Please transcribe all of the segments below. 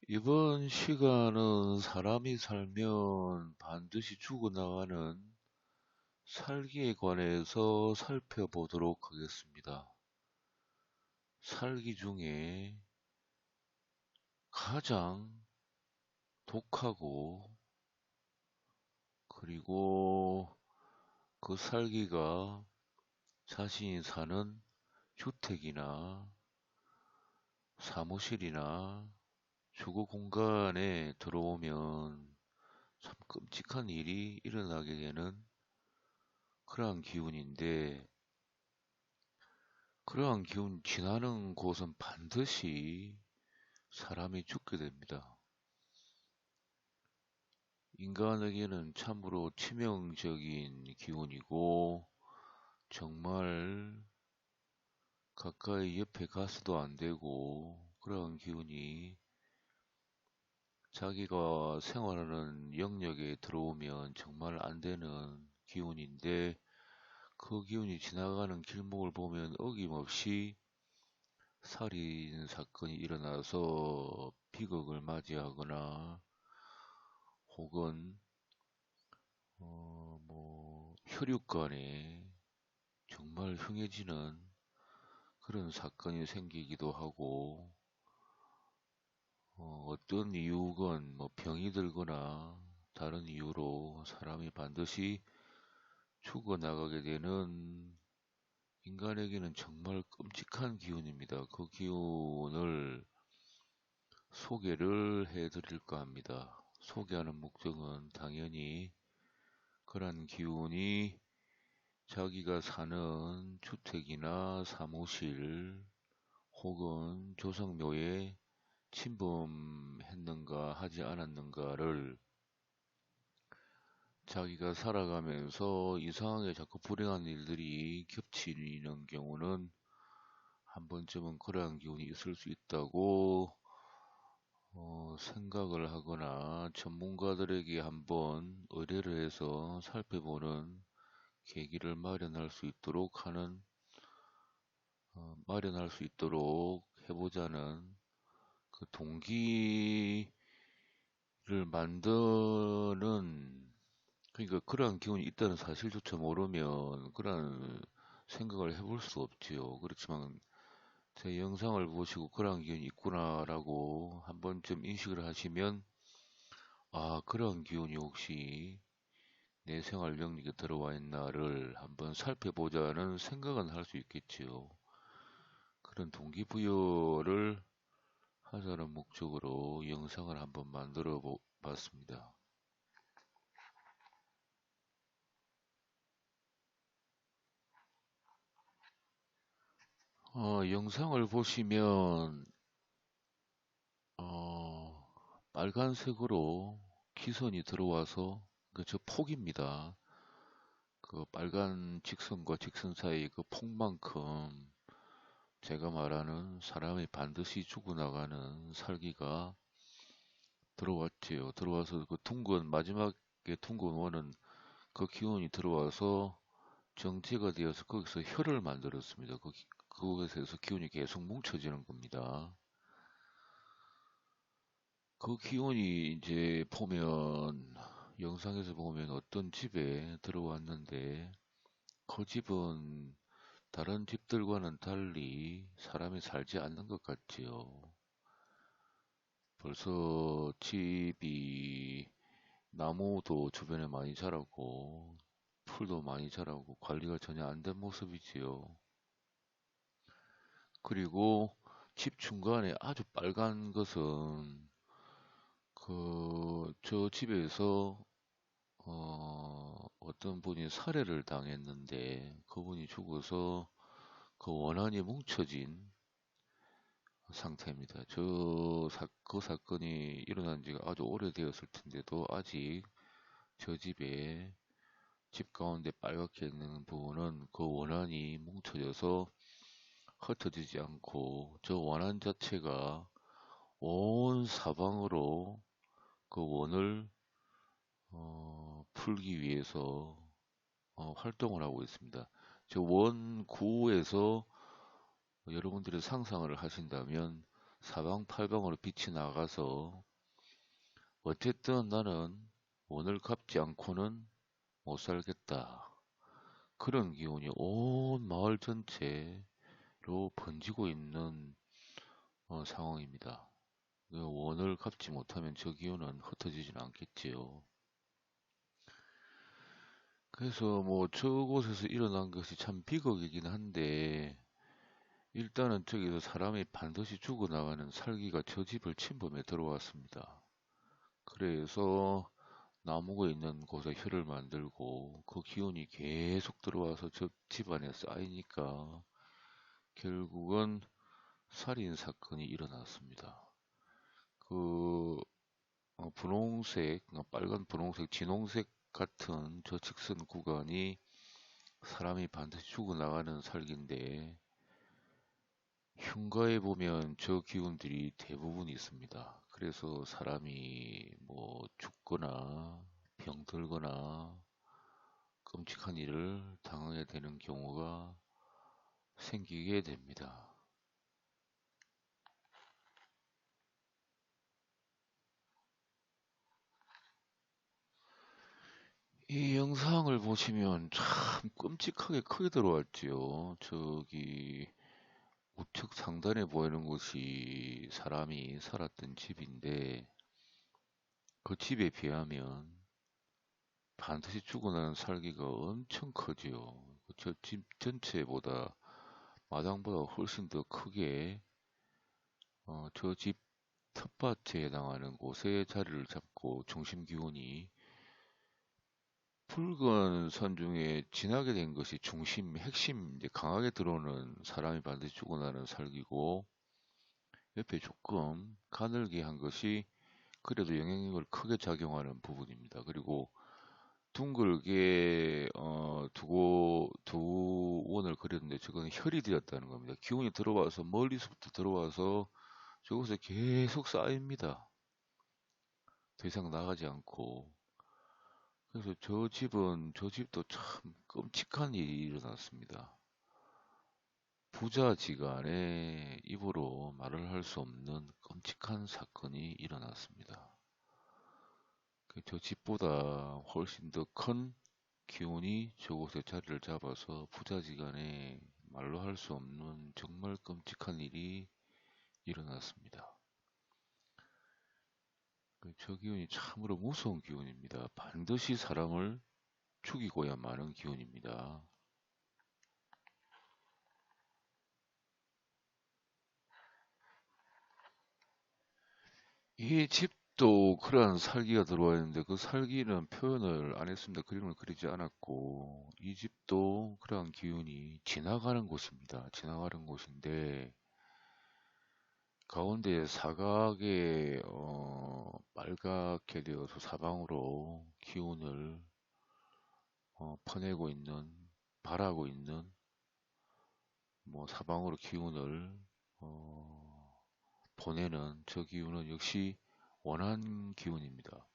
이번 시간은 사람이 살면 반드시 죽어나가는 살기에 관해서 살펴보도록 하겠습니다. 살기 중에 가장 독하고 그리고 그 살기가 자신이 사는 주택이나 사무실이나 주거 공간에 들어오면 참 끔찍한 일이 일어나게 되는 그러한 기운인데, 그러한 기운 지나는 곳은 반드시 사람이 죽게 됩니다. 인간에게는 참으로 치명적인 기운이고, 정말 가까이 옆에 가서도 안 되고, 그러한 기운이 자기가 생활하는 영역에 들어오면 정말 안 되는 기운인데, 그 기운이 지나가는 길목을 보면 어김없이 살인 사건이 일어나서 비극을 맞이하거나 혹은 혈육간에 정말 흉해지는 그런 사건이 생기기도 하고, 어떤 이유건 뭐 병이 들거나 다른 이유로 사람이 반드시 죽어나가게 되는, 인간에게는 정말 끔찍한 기운입니다. 그 기운을 소개를 해드릴까 합니다. 소개하는 목적은 당연히 그런 기운이 자기가 사는 주택이나 사무실 혹은 조상묘에 침범했는가 하지 않았는가를, 자기가 살아가면서 이상하게 자꾸 불행한 일들이 겹치는 경우는 한 번쯤은 그러한 기운이 있을 수 있다고 생각을 하거나 전문가들에게 한번 의뢰를 해서 살펴보는 계기를 마련할 수 있도록 해보자는 그 동기를 만드는, 그러니까 그러한 기운이 있다는 사실조차 모르면 그러한 생각을 해볼 수 없지요. 그렇지만 제 영상을 보시고 그러한 기운이 있구나라고 한 번쯤 인식을 하시면, 아, 그러한 기운이 혹시 내 생활 영역에 들어와 있나를 한번 살펴보자는 생각은 할 수 있겠지요. 그런 동기부여를 하자는 목적으로 영상을 한번 만들어 봤습니다. 영상을 보시면 어, 빨간색으로 기선이 들어와서, 그 저 폭입니다. 그 빨간 직선과 직선 사이 그 폭만큼 제가 말하는 사람이 반드시 죽어나가는 살기가 들어왔지요. 들어와서 그 둥근 마지막에 둥근 원은 그 기운이 들어와서 정체가 되어서 거기서 혈을 만들었습니다. 그곳에서 기운이 계속 뭉쳐지는 겁니다. 그 기운이 이제 보면, 영상에서 보면 어떤 집에 들어왔는데 그 집은 다른 집들과는 달리 사람이 살지 않는 것 같지요. 벌써 집이 나무도 주변에 많이 자라고 풀도 많이 자라고 관리가 전혀 안 된 모습이지요. 그리고 집 중간에 아주 빨간 것은 저 집에서 어떤 분이 살해를 당했는데 그분이 죽어서 그 원한이 뭉쳐진 상태입니다. 그 사건이 일어난 지가 아주 오래되었을 텐데도 아직 저 집에, 집 가운데 빨갛게 있는 부분은 그 원한이 뭉쳐져서 흩어지지 않고, 저 원한 자체가 온 사방으로 그 원을 풀기 위해서 활동을 하고 있습니다. 저 원구에서 여러분들이 상상을 하신다면 사방팔방으로 빛이 나가서 어쨌든 나는 원을 갚지 않고는 못 살겠다. 그런 기운이 온 마을 전체로 번지고 있는 상황입니다. 그 원을 갚지 못하면 저 기운은 흩어지진 않겠지요. 그래서 뭐 저곳에서 일어난 것이 참 비극이긴 한데 일단은 저기서 사람이 반드시 죽어나가는 살기가 저 집을 침범해 들어왔습니다. 그래서 나무가 있는 곳에 혀를 만들고 그 기운이 계속 들어와서 저 집안에 쌓이니까 결국은 살인 사건이 일어났습니다. 그 분홍색, 빨간 분홍색, 진홍색 같은 저 직선 구간이 사람이 반드시 죽어나가는 살기인데 흉가에 보면 저 기운들이 대부분 있습니다. 그래서 사람이 뭐 죽거나 병들거나 끔찍한 일을 당하게 되는 경우가 생기게 됩니다. 이 영상을 보시면 참 끔찍하게 크게 들어왔지요. 저기 우측 상단에 보이는 곳이 사람이 살았던 집인데 그 집에 비하면 반드시 죽어나는 살기가 엄청 커지요. 저 집 전체보다 마당보다 훨씬 더 크게 저 집 텃밭에 해당하는 곳에 자리를 잡고 중심 기운이 붉은 선 중에 진하게 된 것이 중심, 핵심, 이제 강하게 들어오는 사람이 반드시 죽어나는 살기고 옆에 조금 가늘게 한 것이 그래도 영향력을 크게 작용하는 부분입니다. 그리고 둥글게 두고 두 원을 그렸는데 저거는 혈이 되었다는 겁니다. 기운이 들어와서 멀리서부터 들어와서 저곳에 계속 쌓입니다. 더 이상 나가지 않고. 그래서 저 집도 참 끔찍한 일이 일어났습니다. 부자지간에 입으로 말을 할 수 없는 끔찍한 사건이 일어났습니다. 저 집보다 훨씬 더 큰 기운이 저곳에 자리를 잡아서 부자지간에 말로 할 수 없는 정말 끔찍한 일이 일어났습니다. 저 기운이 참으로 무서운 기운입니다. 반드시 사람을 죽이고야 마는 기운입니다. 이 집도 그러한 살기가 들어와 있는데 그 살기는 표현을 안 했습니다. 그림을 그리지 않았고 이 집도 그러한 기운이 지나가는 곳입니다. 지나가는 곳인데 가운데 사각에 빨갛게 되어서 사방으로 기운을 퍼내고 있는 발하고 있는 뭐 사방으로 기운을 보내는 저 기운은 역시 원한 기운입니다.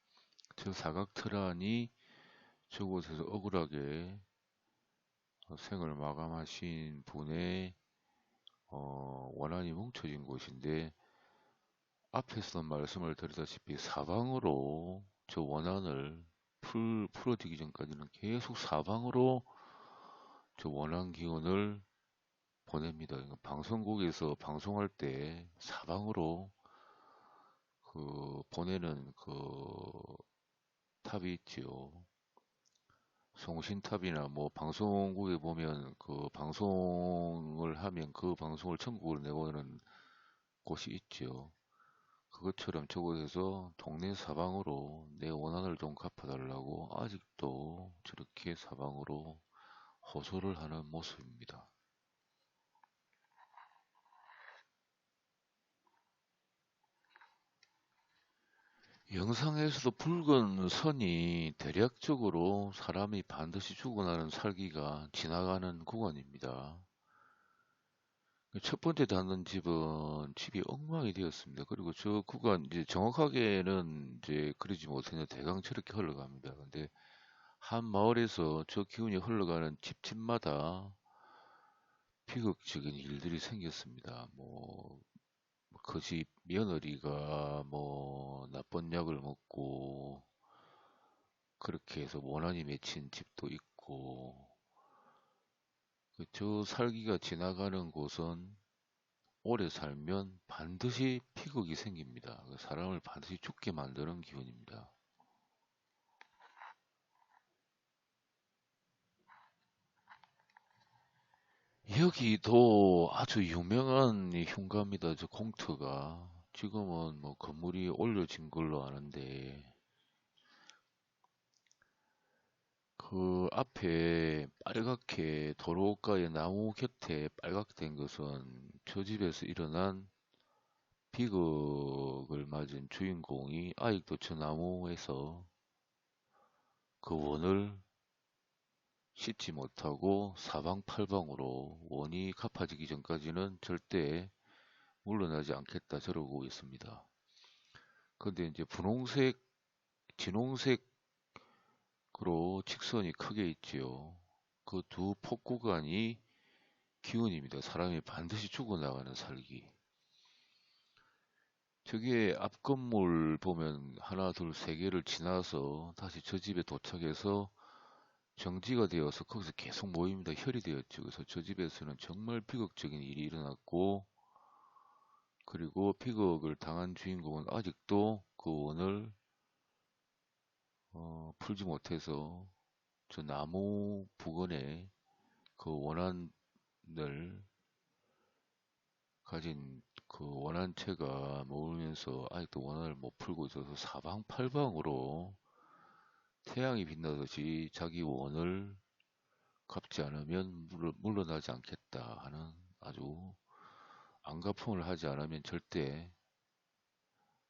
저 사각 틀안이 저곳에서 억울하게 생을 마감하신 분의 원한이 뭉쳐진 곳인데 앞에서 말씀을 드리다시피 사방으로 저 원한을 풀어지기 전까지는 계속 사방으로 저 원한 기운을 보냅니다. 그러니까 방송국에서 방송할 때 사방으로 보내는 탑이 있지요. 송신탑이나 뭐 방송국에 보면 그 방송을 하면 그 방송을 전국으로 내보내는 곳이 있지요. 그것처럼 저곳에서 동네 사방으로 내 원한을 좀 갚아달라고 아직도 저렇게 사방으로 호소를 하는 모습입니다. 영상에서도 붉은 선이 대략적으로 사람이 반드시 죽어나는 살기가 지나가는 구간입니다. 첫 번째 닿는 집은 집이 엉망이 되었습니다. 그리고 저 구간 이제 정확하게는 이제 그리지 못했는데 대강 저렇게 흘러갑니다. 근데 한 마을에서 저 기운이 흘러가는 집집마다 비극적인 일들이 생겼습니다. 뭐 그 집 며느리가 뭐 나쁜 약을 먹고 그렇게 해서 원한이 맺힌 집도 있고 저 살기가 지나가는 곳은 오래 살면 반드시 피극이 생깁니다. 그 사람을 반드시 죽게 만드는 기운입니다. 여기도 아주 유명한 이 흉가입니다. 저 공터가. 지금은 뭐 건물이 올려진 걸로 아는데, 그 앞에 빨갛게 도로가에 나무 곁에 빨갛게 된 것은 저 집에서 일어난 비극을 맞은 주인공이 아직도 저 나무에서 그 원을 씻지 못하고 사방팔방으로 원이 갚아지기 전까지는 절대 물러나지 않겠다 저러고 있습니다. 근데 이제 분홍색, 진홍색으로 직선이 크게 있지요. 그 두 폭구간이 기운입니다. 사람이 반드시 죽어나가는 살기. 저게 앞 건물 보면 하나, 둘, 세 개를 지나서 다시 저 집에 도착해서 정지가 되어서 거기서 계속 모입니다. 혈이 되었죠. 그래서 저 집에서는 정말 비극적인 일이 일어났고, 그리고 비극을 당한 주인공은 아직도 그 원을 풀지 못해서 저 나무 부근에 그 원한을 가진 그 원한체가 모으면서 아직도 원한을 못 풀고 있어서 사방팔방으로 태양이 빛나듯이 자기 원을 갚지 않으면 물러나지 않겠다 하는 아주 안갚음을 하지 않으면 절대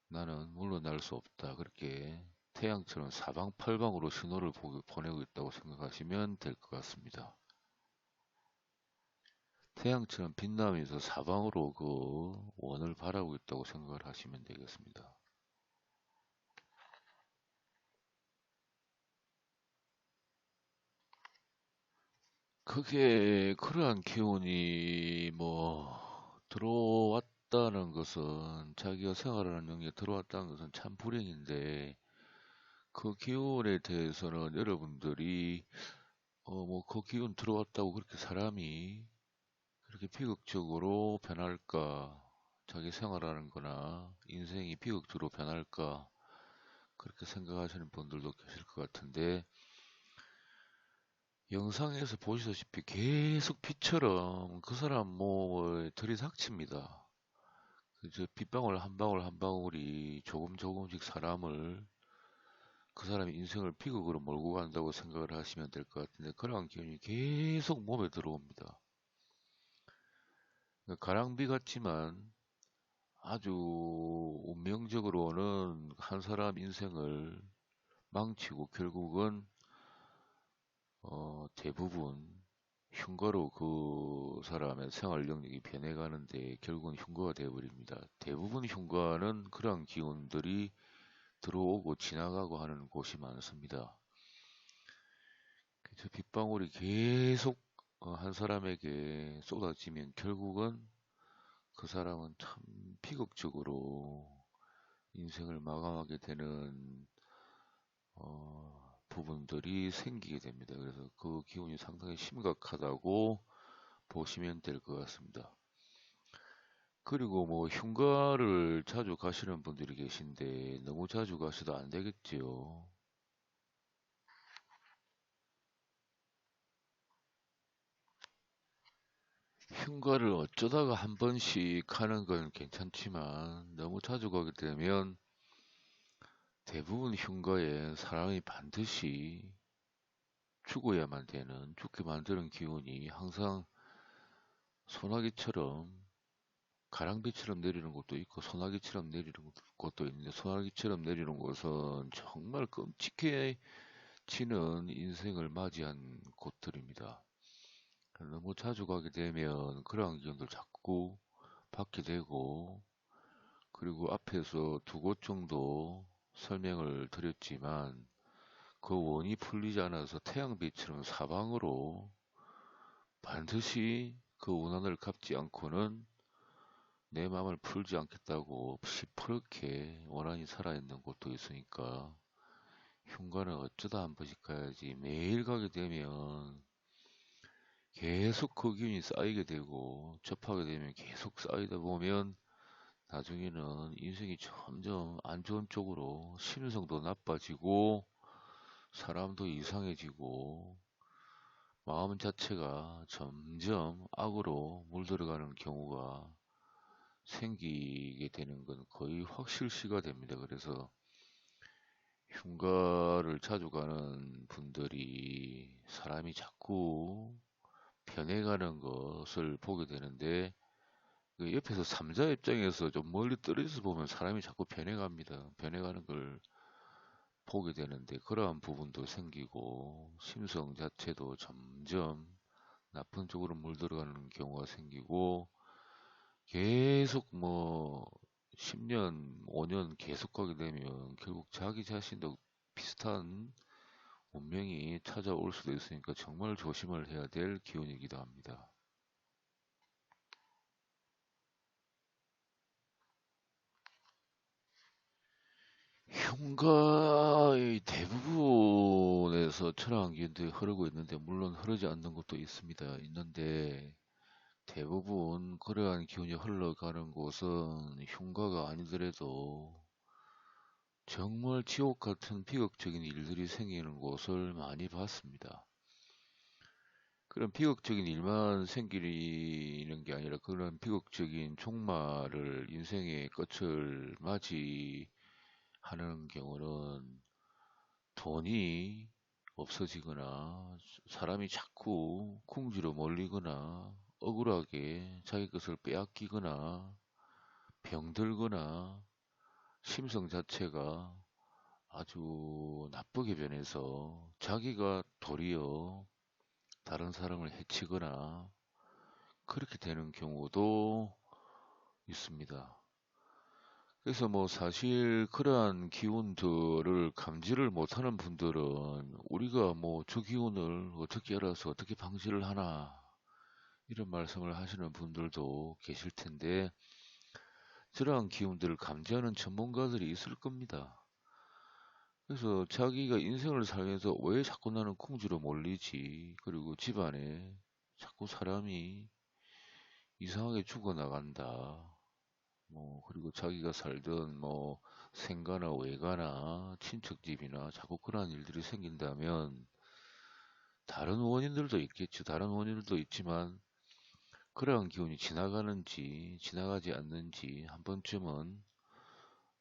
나는 물러날 수 없다. 그렇게 태양처럼 사방팔방으로 신호를 보내고 있다고 생각하시면 될 것 같습니다. 태양처럼 빛나면서 사방으로 그 원을 바라고 있다고 생각을 하시면 되겠습니다. 그게 그러한 기운이 뭐 들어왔다는 것은 자기가 생활하는 영역에 들어왔다는 것은 참 불행인데 그 기운에 대해서는 여러분들이 뭐 그 기운 들어왔다고 그렇게 사람이 그렇게 비극적으로 변할까? 자기 생활하는 거나 인생이 비극적으로 변할까? 그렇게 생각하시는 분들도 계실 것 같은데, 영상에서 보시다시피 계속 비처럼 그 사람 몸을 들이닥칩니다. 그저 빗방울 한 방울 한 방울이 조금 조금씩 사람을, 그 사람의 인생을 비극으로 몰고 간다고 생각을 하시면 될 것 같은데, 그러한 기운이 계속 몸에 들어옵니다. 그러니까 가랑비 같지만 아주 운명적으로는 한 사람 인생을 망치고 결국은 대부분 흉가로 그 사람의 생활 영역이 변해가는데 결국은 흉가가 되어버립니다. 대부분 흉가는 그러한 기운들이 들어오고 지나가고 하는 곳이 많습니다. 저 빗방울이 계속 한 사람에게 쏟아지면 결국은 그 사람은 참 비극적으로 인생을 마감하게 되는 부분들이 생기게 됩니다. 그래서 그 기운이 상당히 심각하다고 보시면 될 것 같습니다. 그리고 뭐 흉가를 자주 가시는 분들이 계신데 너무 자주 가셔도 안 되겠지요. 흉가를 어쩌다가 한 번씩 가는 건 괜찮지만 너무 자주 가게 되면 대부분 흉가에 사람이 반드시 죽어야만 되는, 죽게 만드는 기운이 항상 소나기처럼 가랑비처럼 내리는 곳도 있고 소나기처럼 내리는 곳도 있는데, 소나기처럼 내리는 곳은 정말 끔찍해지는 인생을 맞이한 곳들입니다. 너무 자주 가게 되면 그러한 기운들 자꾸 받게 되고, 그리고 앞에서 두 곳 정도 설명을 드렸지만 그 원이 풀리지 않아서 태양빛처럼 사방으로 반드시 그 원한을 갚지 않고는 내 마음을 풀지 않겠다고 시퍼렇게 원한이 살아있는 곳도 있으니까 흉가는 어쩌다 한 번씩 가야지 매일 가게 되면 계속 그 기운이 쌓이게 되고 접하게 되면 계속 쌓이다 보면 나중에는 인생이 점점 안 좋은 쪽으로 심성도 나빠지고 사람도 이상해지고 마음 자체가 점점 악으로 물들어가는 경우가 생기게 되는 건 거의 확실시가 됩니다. 그래서 흉가를 자주 가는 분들이 사람이 자꾸 변해가는 것을 보게 되는데 그 옆에서 삼자 입장에서 좀 멀리 떨어져서 보면 사람이 자꾸 변해갑니다. 변해가는 걸 보게 되는데 그러한 부분도 생기고 심성 자체도 점점 나쁜 쪽으로 물들어가는 경우가 생기고 계속 뭐 10년, 5년 계속 가게 되면 결국 자기 자신도 비슷한 운명이 찾아올 수도 있으니까 정말 조심을 해야 될 기운이기도 합니다. 흉가의 대부분에서 천하한 기운들이 흐르고 있는데 물론 흐르지 않는 것도 있습니다. 있는데 대부분 그러한 기운이 흘러가는 곳은 흉가가 아니더라도 정말 지옥 같은 비극적인 일들이 생기는 곳을 많이 봤습니다. 그런 비극적인 일만 생기는 게 아니라 그런 비극적인 종말을 인생의 끝을 맞이하는 경우는 돈이 없어지거나 사람이 자꾸 궁지로 몰리거나 억울하게 자기 것을 빼앗기거나 병들거나 심성 자체가 아주 나쁘게 변해서 자기가 도리어 다른 사람을 해치거나 그렇게 되는 경우도 있습니다. 그래서 뭐 사실 그러한 기운들을 감지를 못하는 분들은 우리가 뭐 저 기운을 어떻게 알아서 어떻게 방지를 하나 이런 말씀을 하시는 분들도 계실 텐데 저러한 기운들을 감지하는 전문가들이 있을 겁니다. 그래서 자기가 인생을 살면서 왜 자꾸 나는 궁지로 몰리지? 그리고 집안에 자꾸 사람이 이상하게 죽어나간다. 뭐, 그리고 자기가 살던 뭐, 생가나 외가나 친척집이나 자꾸 그러한 일들이 생긴다면 다른 원인들도 있겠죠. 다른 원인들도 있지만 그러한 기운이 지나가는지 지나가지 않는지 한 번쯤은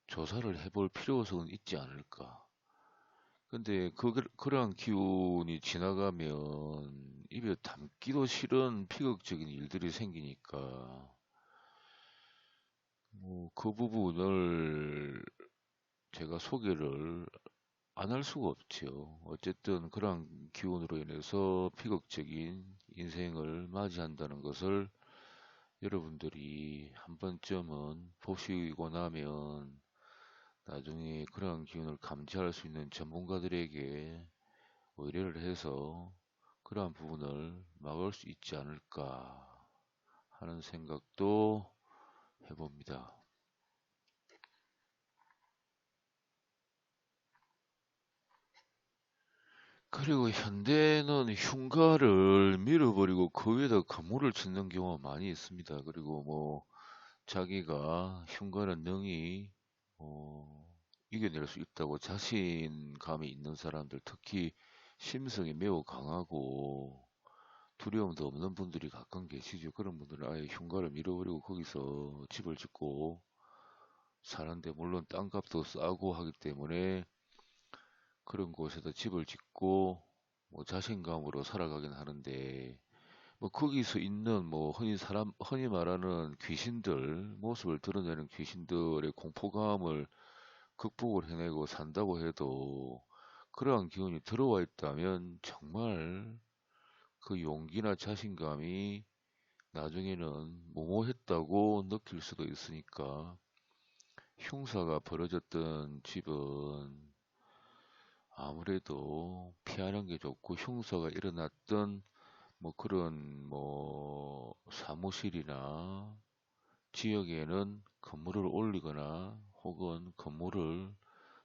조사를 해볼 필요성은 있지 않을까. 근데 그러한 기운이 지나가면 입에 담기도 싫은 비극적인 일들이 생기니까 뭐 그 부분을 제가 소개를 안 할 수가 없지요. 어쨌든 그러한 기운으로 인해서 비극적인 인생을 맞이한다는 것을 여러분들이 한 번쯤은 보시고 나면 나중에 그러한 기운을 감지할 수 있는 전문가들에게 의뢰를 해서 그러한 부분을 막을 수 있지 않을까 하는 생각도 해봅니다. 그리고 현대는 흉가를 밀어버리고 그 위에다 건물을 짓는 경우가 많이 있습니다. 그리고 뭐 자기가 흉가는 능히 이겨낼 수 있다고 자신감이 있는 사람들, 특히 심성이 매우 강하고 두려움도 없는 분들이 가끔 계시죠. 그런 분들은 아예 흉가를 밀어버리고 거기서 집을 짓고 사는데 물론 땅값도 싸고 하기 때문에 그런 곳에다 집을 짓고 뭐 자신감으로 살아가긴 하는데 뭐 거기서 있는 뭐 흔히 말하는 귀신들 모습을 드러내는 귀신들의 공포감을 극복을 해내고 산다고 해도 그러한 기운이 들어와 있다면 정말 그 용기나 자신감이 나중에는 모모했다고 느낄 수도 있으니까 흉사가 벌어졌던 집은 아무래도 피하는 게 좋고 흉사가 일어났던 뭐 그런 뭐 사무실이나 지역에는 건물을 올리거나 혹은 건물을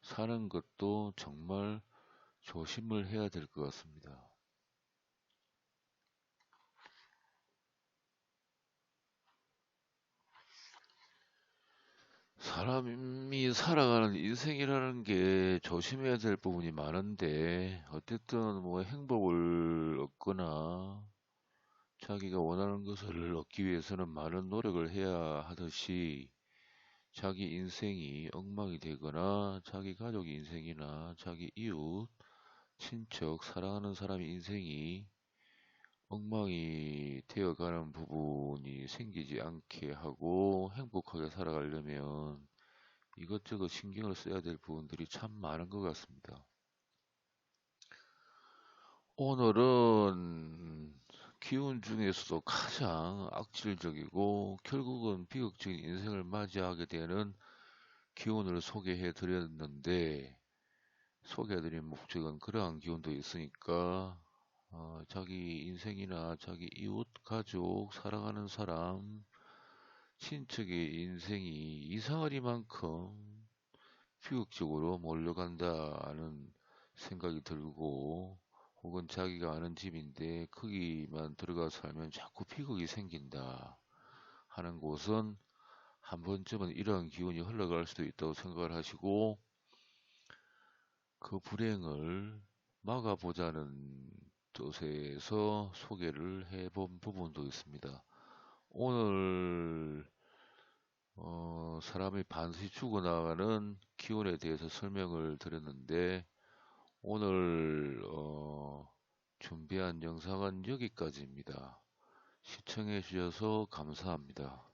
사는 것도 정말 조심을 해야 될 것 같습니다. 사람이 살아가는 인생이라는 게 조심해야 될 부분이 많은데, 어쨌든 뭐 행복을 얻거나 자기가 원하는 것을 얻기 위해서는 많은 노력을 해야 하듯이, 자기 인생이 엉망이 되거나 자기 가족 인생이나 자기 이웃, 친척, 사랑하는 사람의 인생이 엉망이 되어가는 부분이 생기지 않게 하고 행복하게 살아가려면 이것저것 신경을 써야 될 부분들이 참 많은 것 같습니다. 오늘은 기운 중에서도 가장 악질적이고 결국은 비극적인 인생을 맞이하게 되는 기운을 소개해 드렸는데, 소개해드린 목적은 그러한 기운도 있으니까 자기 인생이나 자기 이웃, 가족, 사랑하는 사람, 친척의 인생이 이상하리만큼 비극적으로 몰려간다는 생각이 들고, 혹은 자기가 아는 집인데 거기만 들어가 살면 자꾸 비극이 생긴다 하는 곳은 한 번쯤은 이러한 기운이 흘러갈 수도 있다고 생각을 하시고, 그 불행을 막아보자는 뜻에서 소개를 해본 부분도 있습니다. 오늘 사람이 반드시 죽어나가는 기운에 대해서 설명을 드렸는데, 오늘 준비한 영상은 여기까지입니다. 시청해 주셔서 감사합니다.